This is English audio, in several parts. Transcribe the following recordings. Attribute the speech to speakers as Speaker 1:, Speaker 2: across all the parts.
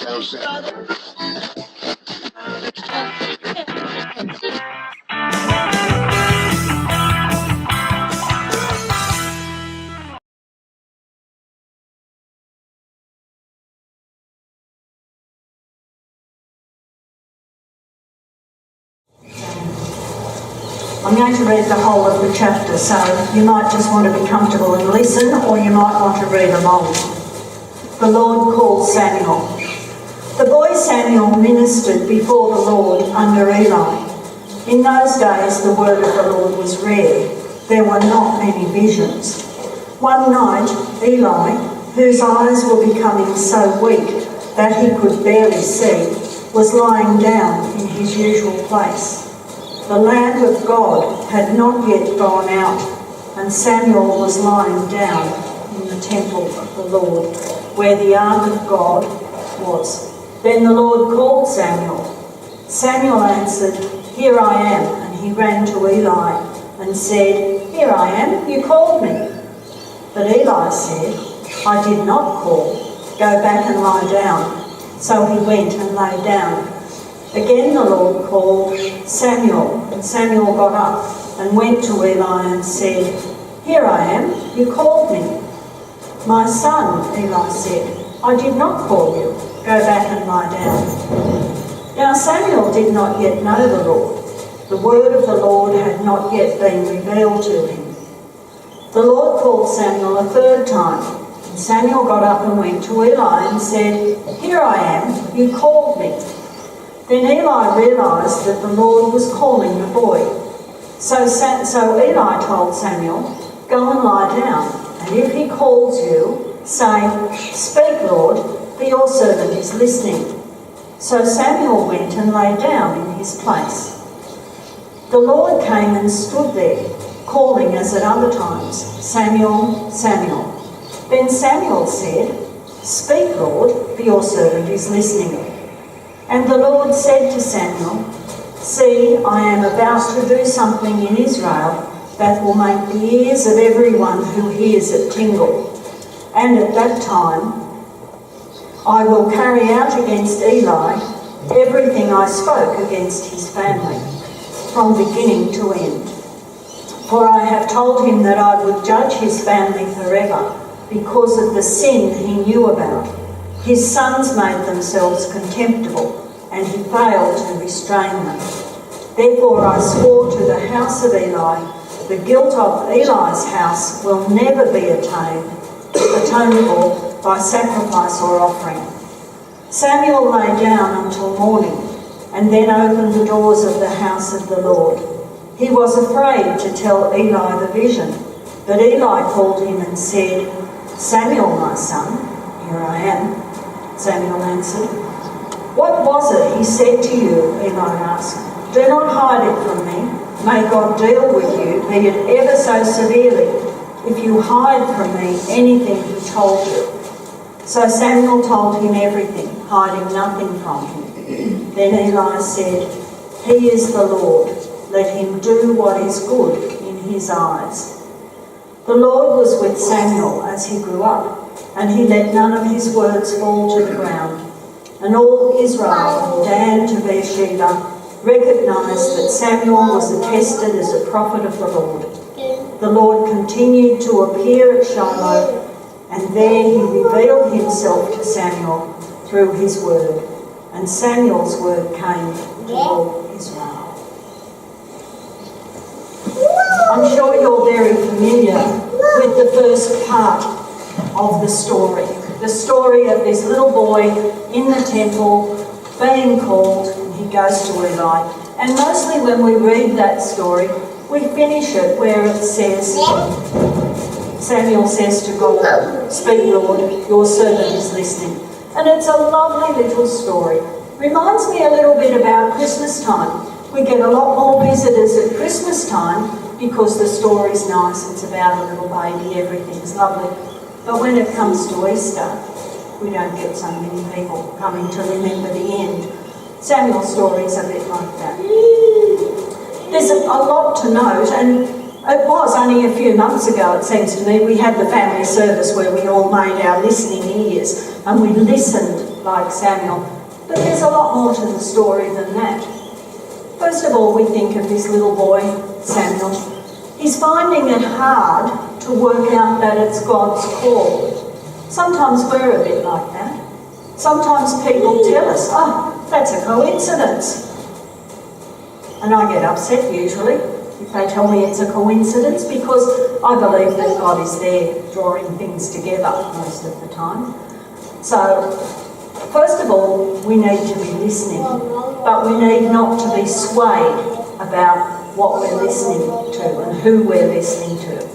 Speaker 1: I'm going to read the whole of the chapter, so you might just want to be comfortable and listen, or you might want to read along. The Lord called Samuel. The boy Samuel ministered before the Lord under Eli. In those days the word of the Lord was rare. There were not many visions. One night Eli, whose eyes were becoming so weak that he could barely see, was lying down in his usual place. The Lamb of God had not yet gone out, and Samuel was lying down in the temple of the Lord, where the ark of God was. Then the Lord called Samuel. Samuel answered, "Here I am." And he ran to Eli and said, "Here I am, you called me." But Eli said, "I did not call. Go back and lie down." So he went and lay down. Again the Lord called Samuel, and Samuel got up and went to Eli and said, "Here I am, you called me." "My son," Eli said, "I did not call you. Go back and lie down." Now Samuel did not yet know the Lord. The word of the Lord had not yet been revealed to him. The Lord called Samuel a third time, and Samuel got up and went to Eli and said, "Here I am, you called me." Then Eli realised that the Lord was calling the boy. So Eli told Samuel, "Go and lie down, and if he calls you, say, 'Speak, Lord, for your servant is listening.'" So Samuel went and lay down in his place. The Lord came and stood there, calling as at other times, "Samuel, Samuel." Then Samuel said, "Speak, Lord, for your servant is listening." And the Lord said to Samuel, "See, I am about to do something in Israel that will make the ears of everyone who hears it tingle. And at that time I will carry out against Eli everything I spoke against his family, from beginning to end. For I have told him that I would judge his family forever because of the sin he knew about. His sons made themselves contemptible, and he failed to restrain them. Therefore I swore to the house of Eli, the guilt of Eli's house will never be atonable by sacrifice or offering." Samuel lay down until morning, and then opened the doors of the house of the Lord. He was afraid to tell Eli the vision, but Eli called him and said, "Samuel, my son." "Here I am," Samuel answered. "What was it he said to you?" Eli asked. "Do not hide it from me. May God deal with you, be it ever so severely, if you hide from me anything he told you." So Samuel told him everything, hiding nothing from him. Then Eli said, "He is the Lord. Let him do what is good in his eyes." The Lord was with Samuel as he grew up, and he let none of his words fall to the ground. And all Israel, from Dan to Beersheba, recognised that Samuel was attested as a prophet of the Lord. The Lord continued to appear at Shiloh, and there he revealed himself to Samuel through his word. And Samuel's word came to all Israel. I'm sure you're very familiar with the first part of the story of this little boy in the temple being called, and he goes to Eli. And mostly when we read that story, we finish it where it says, Samuel says to God, "Speak, Lord, your servant is listening." And it's a lovely little story. Reminds me a little bit about Christmas time. We get a lot more visitors at Christmas time because the story's nice, it's about a little baby, everything's lovely. But when it comes to Easter, we don't get so many people coming to remember the end. Samuel's story is a bit like that. There's a lot to note, and it was only a few months ago, it seems to me, we had the family service where we all made our listening ears and we listened like Samuel. But there's a lot more to the story than that. First of all, we think of this little boy, Samuel. He's finding it hard to work out that it's God's call. Sometimes we're a bit like that. Sometimes people tell us, oh, that's a coincidence. And I get upset usually if they tell me it's a coincidence, because I believe that God is there drawing things together most of the time. So, first of all, we need to be listening, but we need not to be swayed about what we're listening to and who we're listening to.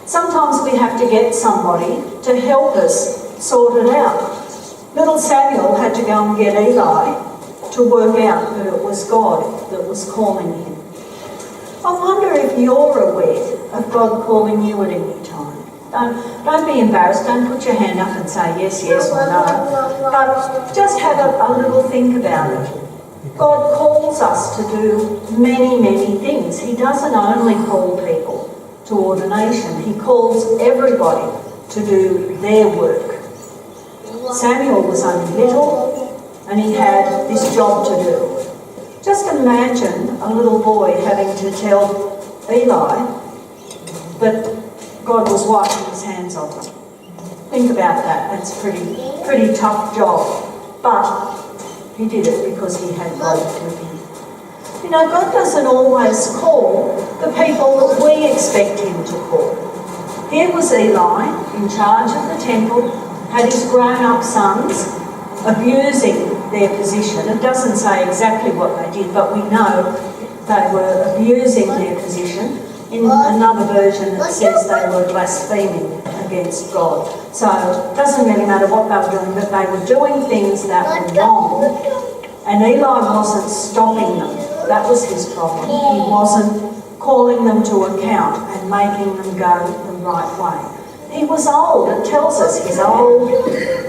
Speaker 1: Sometimes we have to get somebody to help us sort it out. Little Samuel had to go and get Eli to work out that it was God that was calling him. I wonder if you're aware of God calling you at any time. Don't be embarrassed. Don't put your hand up and say yes, yes or no. But just have a little think about it. God calls us to do many, many things. He doesn't only call people to ordination. He calls everybody to do their work. Samuel was only little and he had this job to do. Just imagine a little boy having to tell Eli that God was wiping his hands off him. Think about that. That's a pretty tough job. But he did it because he had God with him. You know, God doesn't always call the people that we expect him to call. Here was Eli, in charge of the temple, had his grown-up sons abusing their position. It doesn't say exactly what they did, but we know they were abusing their position. In another version it says they were blaspheming against God. So it doesn't really matter what they were doing, but they were doing things that were wrong, and Eli wasn't stopping them. That was his problem. He wasn't calling them to account and making them go the right way. He was old. It tells us he's old,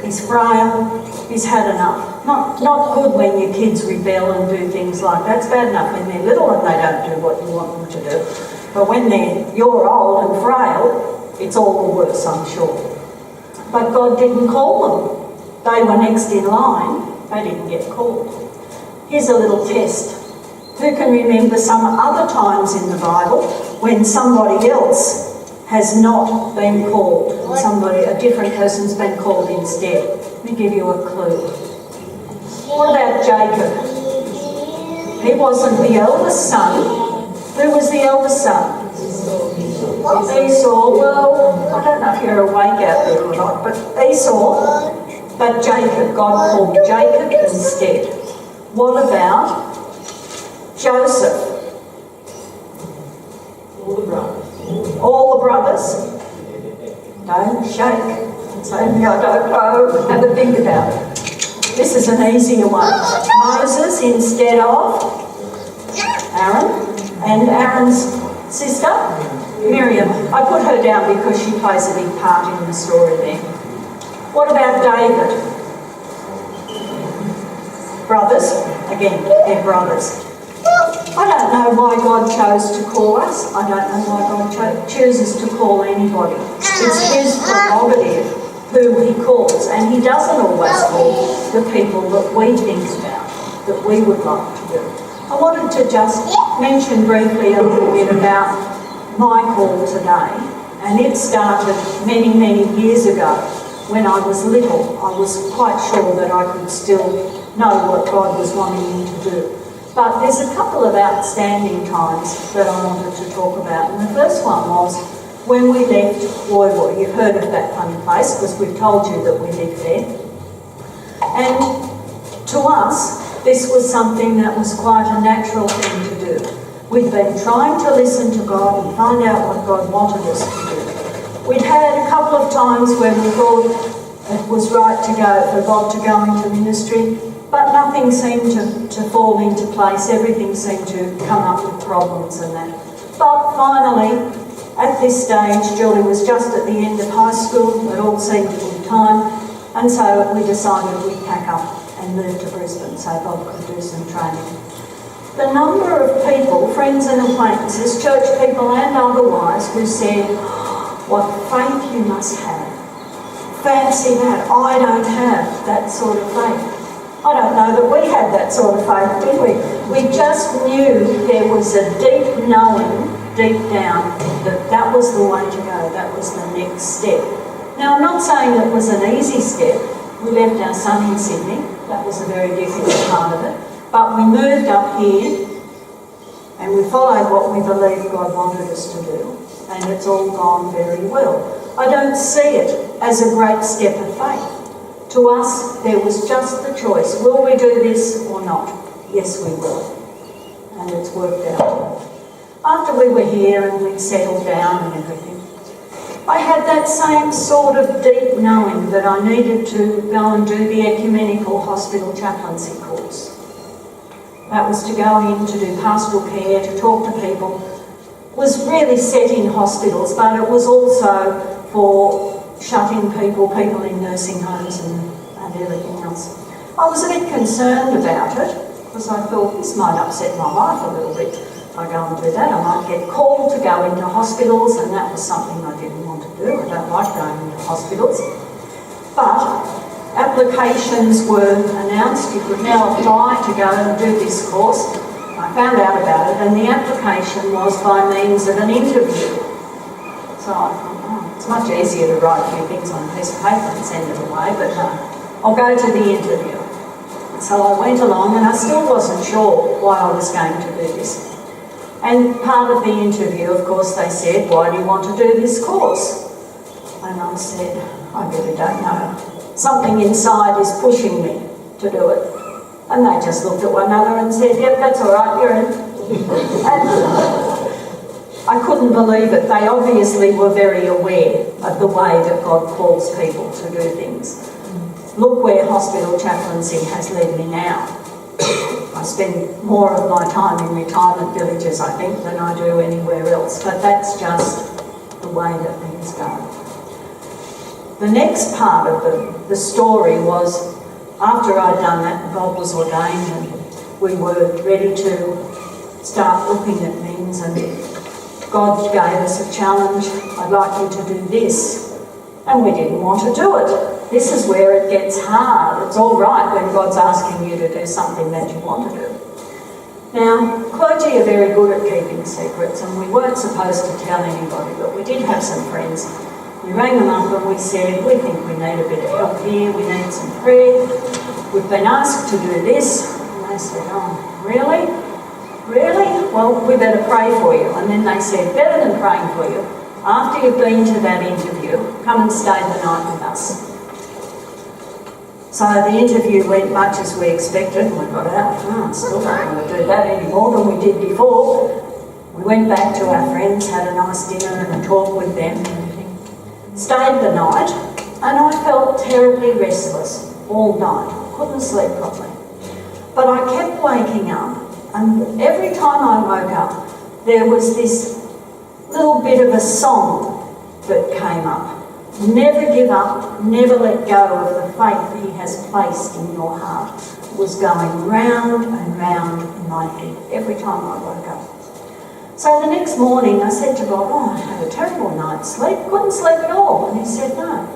Speaker 1: he's frail, he's had enough. Not good when your kids rebel and do things like that. It's bad enough when they're little and they don't do what you want them to do. But when you're old and frail, it's all the worse, I'm sure. But God didn't call them. They were next in line. They didn't get called. Here's a little test. Who can remember some other times in the Bible when somebody else has not been called, and a different person's been called instead? Let me give you a clue. What about Jacob? He wasn't the eldest son. Who was the eldest son? Esau. Well, I don't know if you're awake out there or not, but Esau. But Jacob, God called Jacob instead. What about Joseph? All the brothers? Don't shake. Say, I don't know. Have a think about it. This is an easier one. Moses instead of Aaron, and Aaron's sister, Miriam. I put her down because she plays a big part in the story there. What about David? Brothers? Again, they're brothers. I don't know why God chose to call us. I don't know why God chooses to call anybody. It's his prerogative who he calls, and he doesn't always call the people that we think about, that we would like to do. I wanted to just mention briefly a little bit about my call today, and it started many, many years ago when I was little. I was quite sure that I could still know what God was wanting me to do. But there's a couple of outstanding times that I wanted to talk about. And the first one was when we left Woiwoi. You've heard of that funny place because we've told you that we lived there. And to us, this was something that was quite a natural thing to do. We'd been trying to listen to God and find out what God wanted us to do. We'd had a couple of times where we thought it was right to go for God to go into ministry, but nothing seemed to fall into place. Everything seemed to come up with problems and that. But finally, at this stage, Julie was just at the end of high school. It all seemed full time. And so we decided we'd pack up and move to Brisbane so Bob could do some training. The number of people, friends and acquaintances, church people and otherwise, who said, what faith you must have. Fancy that. I don't have that sort of faith. I don't know that we had that sort of faith, did we? We just knew there was a deep knowing, deep down, that that was the way to go, that was the next step. Now, I'm not saying it was an easy step. We left our son in Sydney. That was a very difficult part of it. But we moved up here and we followed what we believed God wanted us to do, and it's all gone very well. I don't see it as a great step of faith. To us, there was just the choice, will we do this or not? Yes, we will. And it's worked out. After we were here and we'd settled down and everything, I had that same sort of deep knowing that I needed to go and do the ecumenical hospital chaplaincy course. That was to go in to do pastoral care, to talk to people. It was really set in hospitals, but it was also for shut-in people in nursing homes and everything else. I was a bit concerned about it because I thought this might upset my life a little bit. If I go and do that, I might get called to go into hospitals, and that was something I didn't want to do. I don't like going into hospitals. But applications were announced. You could now apply to go and do this course. I found out about it, and the application was by means of an interview. So I thought, it's much easier to write a few things on a piece of paper and send it away, but I'll go to the interview. So I went along, and I still wasn't sure why I was going to do this. And part of the interview, of course, they said, why do you want to do this course? And I said, I really don't know. Something inside is pushing me to do it. And they just looked at one another and said, yep, that's all right, you're in. And I couldn't believe it. They obviously were very aware of the way that God calls people to do things. Look where hospital chaplaincy has led me now. I spend more of my time in retirement villages, I think, than I do anywhere else. But that's just the way that things go. The next part of the story was, after I'd done that, Bob was ordained and we were ready to start looking at things, and God gave us a challenge. I'd like you to do this. And we didn't want to do it. This is where it gets hard. It's all right when God's asking you to do something that you want to do. Now, clergy are very good at keeping secrets, and we weren't supposed to tell anybody, but we did have some friends. We rang them up and we said, we think we need a bit of help here, we need some prayer. We've been asked to do this. And they said, oh, really? Really? Well, we better pray for you. And then they said, better than praying for you, after you've been to that interview, come and stay the night with us. So the interview went much as we expected, and we got out. Still don't want to do that any more than we did before. We went back to our friends, had a nice dinner and a talk with them and everything. Stayed the night, and I felt terribly restless all night. Couldn't sleep properly. But I kept waking up, and every time I woke up, there was this little bit of a song that came up. Never give up, never let go of the faith He has placed in your heart. It was going round and round in my head every time I woke up. So the next morning I said to God, I had a terrible night's sleep, couldn't sleep at all. And He said, no.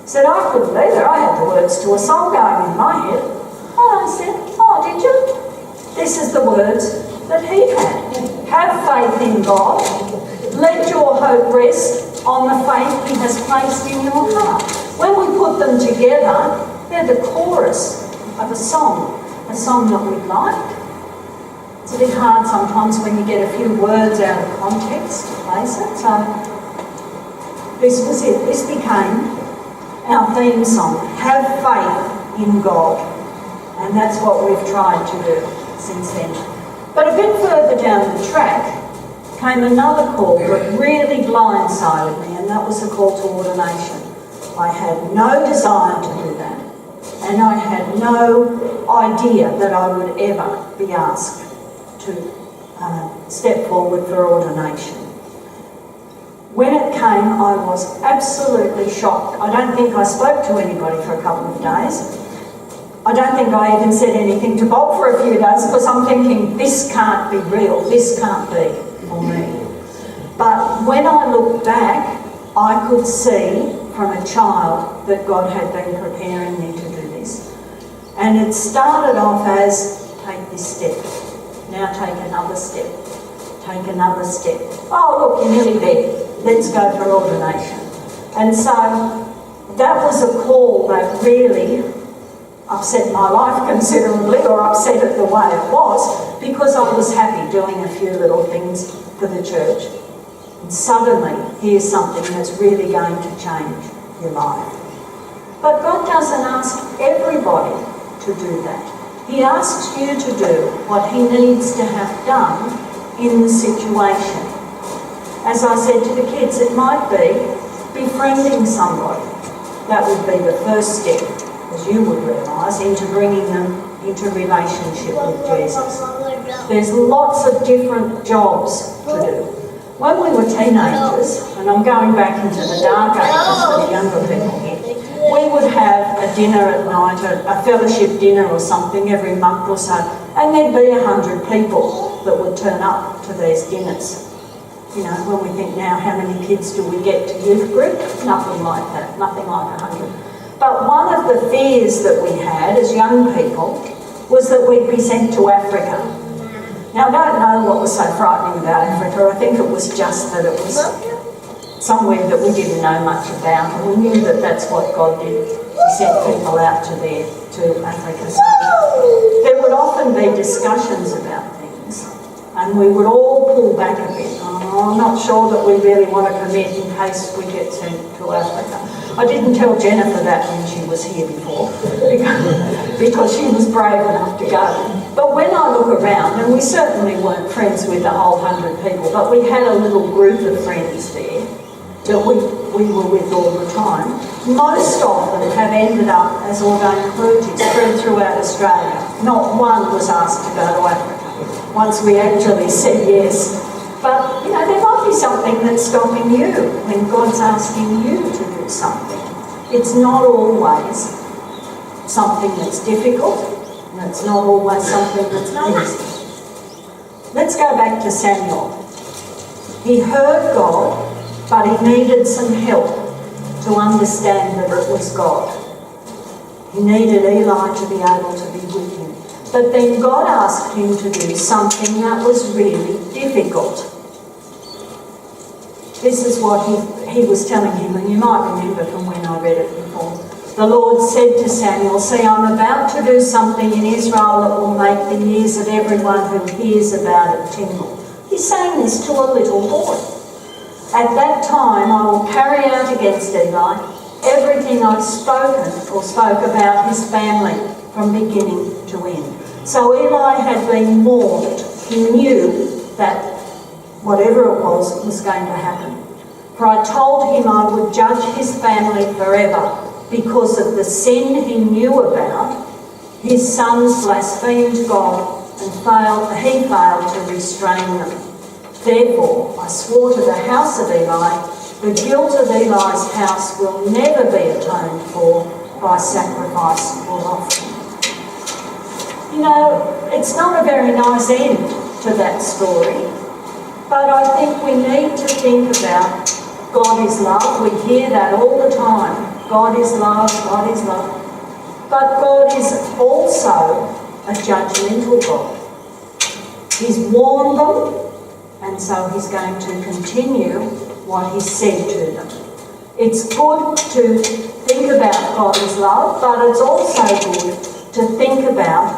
Speaker 1: He said, I couldn't either. I had the words to a song going in my head. And I said, oh, did you? This is the words that He had. Have faith in God. Let your hope rest on the faith He has placed in your heart. When we put them together, they're the chorus of a song that we like. It's a bit hard sometimes when you get a few words out of context to place it. So this was it. This became our theme song, Have Faith in God. And that's what we've tried to do since then. But a bit further down the track came another call that really blindsided me, and that was the call to ordination. I had no desire to do that, and I had no idea that I would ever be asked to step forward for ordination. When it came, I was absolutely shocked. I don't think I spoke to anybody for a couple of days. I don't think I even said anything to Bob for a few days, because I'm thinking, this can't be real, this can't be for me. But when I looked back, I could see from a child that God had been preparing me to do this. And it started off as, take this step, now take another step, take another step. Oh look, you're nearly there, let's go for ordination. And so that was a call that really upset my life considerably, or upset it the way it was, because I was happy doing a few little things for the church. And suddenly, here's something that's really going to change your life. But God doesn't ask everybody to do that. He asks you to do what he needs to have done in the situation. As I said to the kids, it might be befriending somebody. That would be the first step, as you would realise, into bringing them into relationship with Jesus. There's lots of different jobs to do. When we were teenagers, and I'm going back into the dark ages for the younger people here, we would have a dinner at night, a fellowship dinner or something every month or so, and there'd be 100 people that would turn up to these dinners. You know, when we think now, how many kids do we get to youth group? Nothing like that, nothing like 100. But one of the fears that we had as young people was that we'd be sent to Africa. Now, I don't know what was so frightening about Africa. I think it was just that it was somewhere that we didn't know much about, and we knew that that's what God did. He sent people out to Africa. So there would often be discussions about things, and we would all pull back a bit. Oh, I'm not sure that we really want to commit in case we get sent to Africa. I didn't tell Jennifer that when she was here before, because she was brave enough to go. But when I look around, and we certainly weren't friends with the whole 100 people, but we had a little group of friends there that we were with all the time. Most of them have ended up as ordained clergy spread throughout Australia. Not one was asked to go to Africa once we actually said yes. But, you know, there might be something that's stopping you when God's asking you to do something. It's not always something that's difficult, and it's not always something that's easy. Let's go back to Samuel. He heard God, but he needed some help to understand that it was God. He needed Eli to be able to be with him. But then God asked him to do something that was really difficult. This is what he was telling him, and you might remember from when I read it before. The Lord said to Samuel, "See, I'm about to do something in Israel that will make the ears of everyone who hears about it tingle." He's saying this to a little boy. "At that time I will carry out against Eli everything I've spoken or spoke about his family from beginning to end." So Eli had been warned. He knew that whatever it was going to happen. "For I told him I would judge his family forever because of the sin he knew about. His sons blasphemed God and he failed to restrain them. Therefore I swore to the house of Eli, the guilt of Eli's house will never be atoned for by sacrifice or offering." You know, it's not a very nice end to that story. But I think we need to think about God is love. We hear that all the time. God is love, God is love. But God is also a judgmental God. He's warned them, and so he's going to continue what he said to them. It's good to think about God as love, but it's also good to think about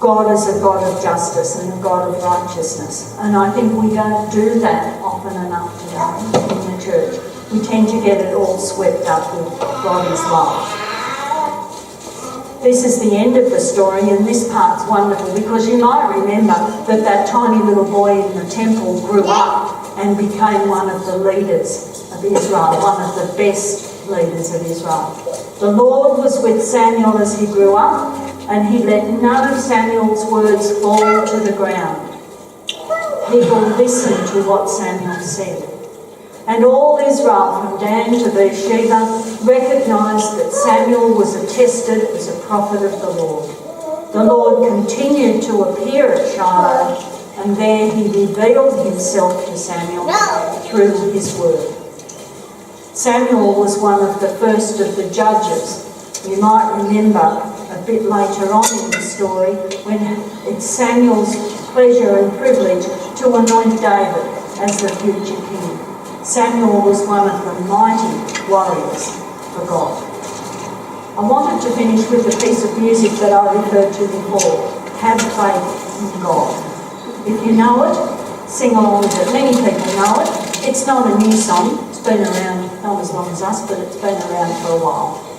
Speaker 1: God is a God of justice and a God of righteousness. And I think we don't do that often enough today in the church. We tend to get it all swept up with God is love. This is the end of the story, and this part's wonderful because you might remember that tiny little boy in the temple grew up and became one of the leaders of Israel, one of the best leaders of Israel. The Lord was with Samuel as he grew up, and he let none of Samuel's words fall to the ground. People listened to what Samuel said. And all Israel from Dan to Beersheba recognised that Samuel was attested as a prophet of the Lord. The Lord continued to appear at Shiloh, and there he revealed himself to Samuel through his word. Samuel was one of the first of the judges. You might remember a bit later on in the story when it's Samuel's pleasure and privilege to anoint David as the future king. Samuel was one of the mighty warriors for God. I wanted to finish with the piece of music that I referred to before, Have Faith in God. If you know it, sing along with it. Many people know it. It's not a new song. It's been around, not as long as us, but it's been around for a while.